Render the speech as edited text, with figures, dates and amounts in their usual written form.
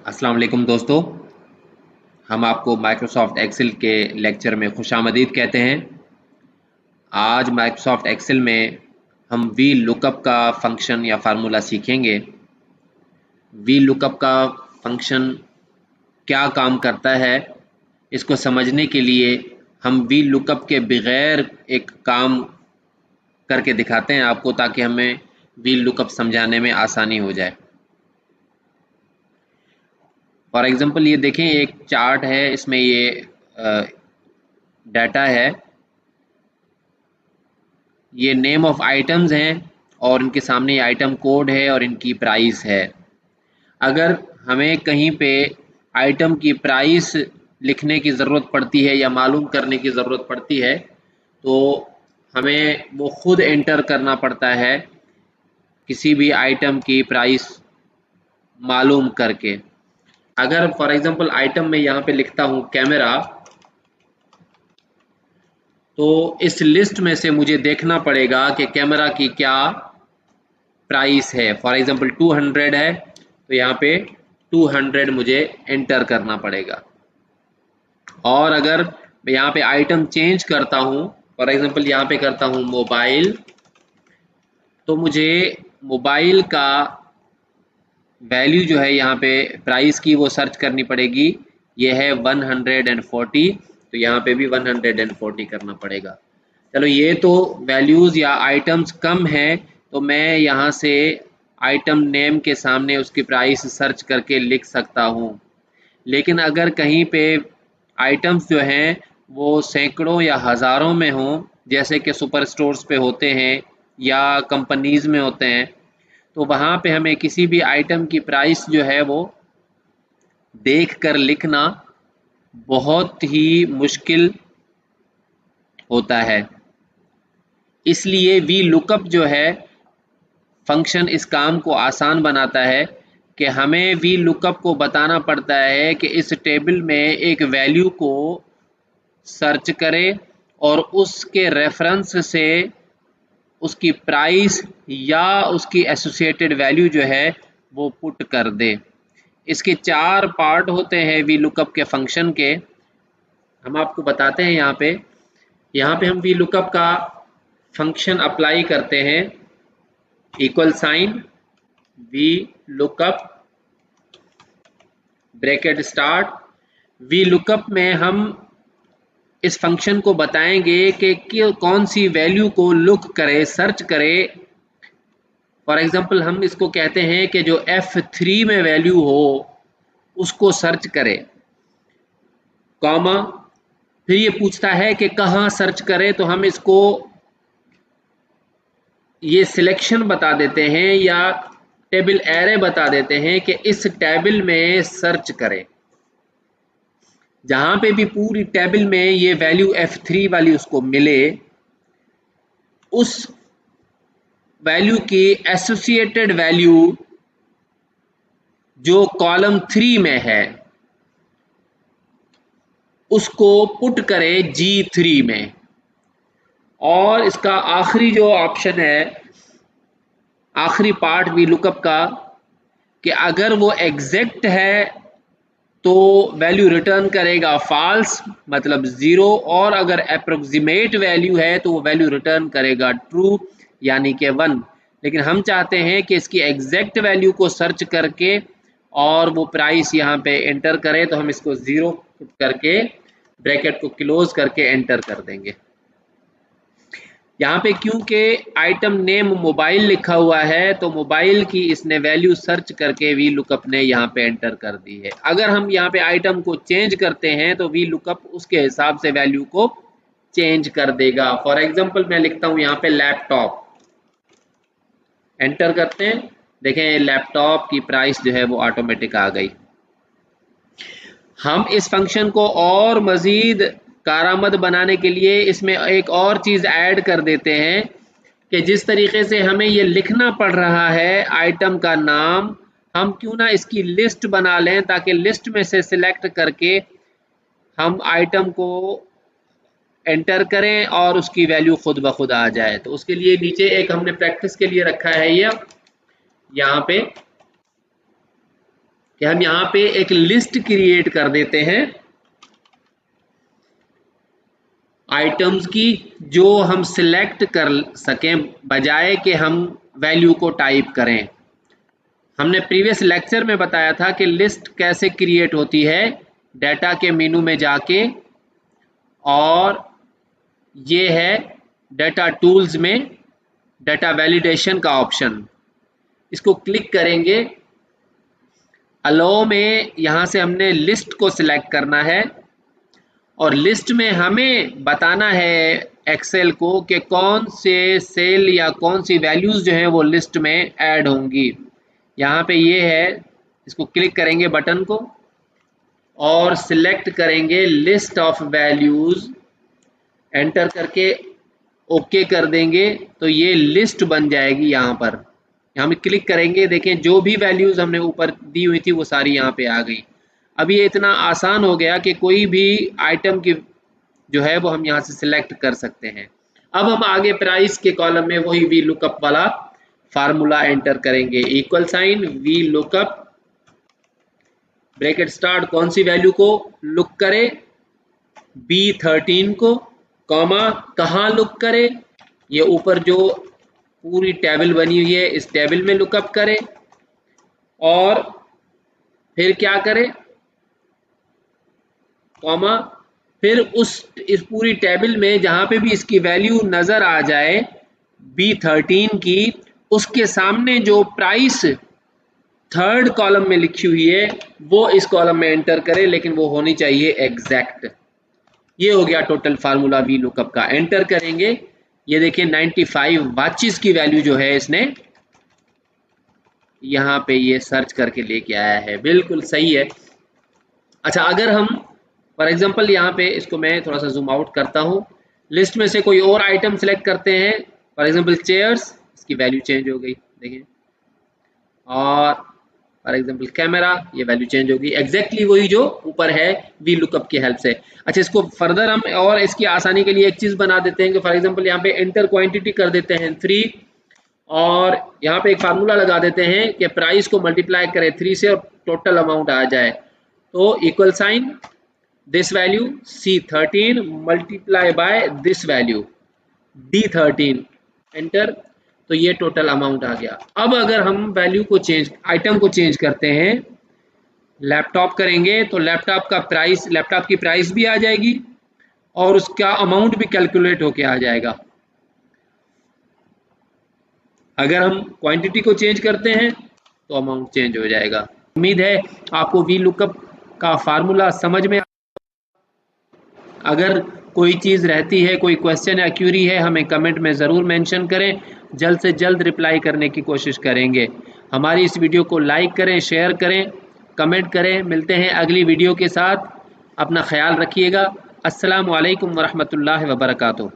अस्सलाम वालेकुम दोस्तों। हम आपको माइक्रोसॉफ्ट एक्सेल के लेक्चर में खुशामदीद कहते हैं। आज माइक्रोसॉफ्ट एक्सेल में हम वी लुकअप का फंक्शन या फार्मूला सीखेंगे। वी लुकअप का फंक्शन क्या काम करता है, इसको समझने के लिए हम वी लुकअप के बगैर एक काम करके दिखाते हैं आपको, ताकि हमें वी लुकअप समझाने में आसानी हो जाए। फॉर एग्जांपल ये देखें, एक चार्ट है, इसमें ये डाटा है, ये नेम ऑफ आइटम्स हैं और इनके सामने आइटम कोड है और इनकी प्राइस है। अगर हमें कहीं पे आइटम की प्राइस लिखने की ज़रूरत पड़ती है या मालूम करने की ज़रूरत पड़ती है तो हमें वो खुद एंटर करना पड़ता है, किसी भी आइटम की प्राइस मालूम करके। अगर फॉर एग्जांपल आइटम में यहाँ पे लिखता हूँ कैमरा, तो इस लिस्ट में से मुझे देखना पड़ेगा कि कैमरा की क्या प्राइस है। फॉर एग्जांपल 200 है, तो यहाँ पे 200 मुझे एंटर करना पड़ेगा। और अगर मैं यहाँ पे आइटम चेंज करता हूँ, फॉर एग्जांपल यहाँ पे करता हूँ मोबाइल, तो मुझे मोबाइल का वैल्यू जो है यहाँ पे प्राइस की वो सर्च करनी पड़ेगी। ये है 140, तो यहाँ पे भी 140 करना पड़ेगा। चलो, ये तो वैल्यूज़ या आइटम्स कम हैं, तो मैं यहाँ से आइटम नेम के सामने उसकी प्राइस सर्च करके लिख सकता हूँ। लेकिन अगर कहीं पे आइटम्स जो हैं वो सैकड़ों या हज़ारों में हों, जैसे कि सुपर स्टोर्स पे होते हैं या कंपनीज़ में होते हैं, तो वहाँ पे हमें किसी भी आइटम की प्राइस जो है वो देख कर लिखना बहुत ही मुश्किल होता है। इसलिए वी लुकअप जो है फंक्शन इस काम को आसान बनाता है कि हमें वी लुकअप को बताना पड़ता है कि इस टेबल में एक वैल्यू को सर्च करे और उसके रेफरेंस से उसकी प्राइस या उसकी एसोसिएटेड वैल्यू जो है वो पुट कर दे। इसके 4 पार्ट होते हैं वी लुकअप के फंक्शन के। हम आपको बताते हैं यहाँ पे हम वी लुकअप का फंक्शन अप्लाई करते हैं। Equal sign V lookup bracket start. V lookup में हम इस फंक्शन को बताएंगे कि कौन सी वैल्यू को लुक करे, सर्च करे। फॉर एग्जांपल हम इसको कहते हैं कि जो F3 में वैल्यू हो उसको सर्च करे, कॉमा, फिर ये पूछता है कि कहाँ सर्च करे, तो हम इसको ये सिलेक्शन बता देते हैं या टेबल एरे बता देते हैं कि इस टेबल में सर्च करें। जहां पे भी पूरी टेबल में ये वैल्यू F3 वाली उसको मिले, उस वैल्यू की एसोसिएटेड वैल्यू जो कॉलम 3 में है उसको पुट करे G3 में। और इसका आखिरी जो ऑप्शन है, आखिरी पार्ट वी लुकअप का, कि अगर वो एग्जैक्ट है तो वैल्यू रिटर्न करेगा फॉल्स, मतलब 0, और अगर अप्रोक्सीमेट वैल्यू है तो वो वैल्यू रिटर्न करेगा ट्रू, यानी कि 1। लेकिन हम चाहते हैं कि इसकी एग्जैक्ट वैल्यू को सर्च करके और वो प्राइस यहाँ पे एंटर करे, तो हम इसको 0 पुट करके ब्रैकेट को क्लोज करके एंटर कर देंगे। यहाँ पे क्योंकि आइटम नेम मोबाइल लिखा हुआ है, तो मोबाइल की इसने वैल्यू सर्च करके वी लुकअप ने यहाँ पे एंटर कर दी है। अगर हम यहाँ पे आइटम को चेंज करते हैं तो वी लुकअप उसके हिसाब से वैल्यू को चेंज कर देगा। फॉर एग्जांपल मैं लिखता हूँ यहाँ पे लैपटॉप, एंटर करते हैं, देखें लैपटॉप की प्राइस जो है वो ऑटोमेटिक आ गई। हम इस फंक्शन को और मज़ीद कारआमद बनाने के लिए इसमें एक और चीज़ ऐड कर देते हैं कि जिस तरीके से हमें ये लिखना पड़ रहा है आइटम का नाम, हम क्यों ना इसकी लिस्ट बना लें, ताकि लिस्ट में से सिलेक्ट करके हम आइटम को एंटर करें और उसकी वैल्यू खुद ब खुद आ जाए। तो उसके लिए नीचे एक हमने प्रैक्टिस के लिए रखा है ये यहाँ पे, कि हम यहाँ पे एक लिस्ट क्रिएट कर देते हैं आइटम्स की, जो हम सिलेक्ट कर सकें बजाय कि हम वैल्यू को टाइप करें। हमने प्रीवियस लेक्चर में बताया था कि लिस्ट कैसे क्रिएट होती है, डाटा के मेनू में जाके, और ये है डाटा टूल्स में डाटा वैलिडेशन का ऑप्शन, इसको क्लिक करेंगे। अलो में यहाँ से हमने लिस्ट को सिलेक्ट करना है और लिस्ट में हमें बताना है एक्सेल को कि कौन से सेल या कौन सी वैल्यूज़ जो हैं वो लिस्ट में ऐड होंगी। यहाँ पे ये है, इसको क्लिक करेंगे बटन को और सिलेक्ट करेंगे लिस्ट ऑफ वैल्यूज़, एंटर करके ओके कर देंगे तो ये लिस्ट बन जाएगी। यहाँ पर हम क्लिक करेंगे, देखें जो भी वैल्यूज़ हमने ऊपर दी हुई थी वो सारी यहाँ पे आ गई। अब ये इतना आसान हो गया कि कोई भी आइटम की जो है वो हम यहाँ से सिलेक्ट कर सकते हैं। अब हम आगे प्राइस के कॉलम में वही वी लुकअप वाला फार्मूला एंटर करेंगे, equal sign V lookup bracket start, कौन सी वैल्यू को लुक करे, B13 को, कॉमा कहाँ लुक करे, ये ऊपर जो पूरी टेबल बनी हुई है इस टेबल में लुकअप करे, और फिर क्या करे, कॉमा, फिर इस पूरी टेबल में जहां पे भी इसकी वैल्यू नजर आ जाए B13 की, उसके सामने जो प्राइस थर्ड कॉलम में लिखी हुई है वो इस कॉलम में एंटर करे, लेकिन वो होनी चाहिए एग्जैक्ट। ये हो गया टोटल फार्मूला वी लुकअप का। एंटर करेंगे, ये देखिए 95 वाचिस की वैल्यू जो है इसने यहाँ पे ये सर्च करके लेके आया है, बिल्कुल सही है। अच्छा, अगर हम फॉर एग्जांपल यहाँ पे इसको मैं थोड़ा सा जूम आउट करता हूँ, लिस्ट में से कोई और आइटम सेलेक्ट करते हैं, फॉर एग्जांपल चेयर्स, इसकी वैल्यू चेंज हो गई देखिए, और फॉर एग्जांपल कैमरा, ये वैल्यू चेंज होगी एग्जैक्टली वही जो ऊपर है वी लुकअप की हेल्प से। अच्छा, इसको फर्दर हम और इसकी आसानी के लिए एक चीज़ बना देते हैं कि फॉर एग्जांपल यहाँ पे एंटर क्वांटिटी कर देते हैं 3, और यहाँ पे एक फार्मूला लगा देते हैं कि प्राइस को मल्टीप्लाई करें 3 से और टोटल अमाउंट आ जाए, तो equal sign this value C13 multiply by this value D13, enter, तो ये टोटल अमाउंट आ गया। अब अगर हम वैल्यू को चेंज, आइटम को चेंज करते हैं, लैपटॉप करेंगे तो लैपटॉप का प्राइस, लैपटॉप की प्राइस भी आ जाएगी और उसका अमाउंट भी कैलकुलेट होके आ जाएगा। अगर हम क्वांटिटी को चेंज करते हैं तो अमाउंट चेंज हो जाएगा। उम्मीद है आपको वी लुकअप का फार्मूला समझ में। अगर कोई चीज़ रहती है, कोई क्वेश्चन या क्यूरी है, हमें कमेंट में ज़रूर मेंशन करें, जल्द से जल्द रिप्लाई करने की कोशिश करेंगे। हमारी इस वीडियो को लाइक करें, शेयर करें, कमेंट करें। मिलते हैं अगली वीडियो के साथ, अपना ख्याल रखिएगा। अस्सलामु अलैकुम वरहमतुल्लाहि वबरकातुहू।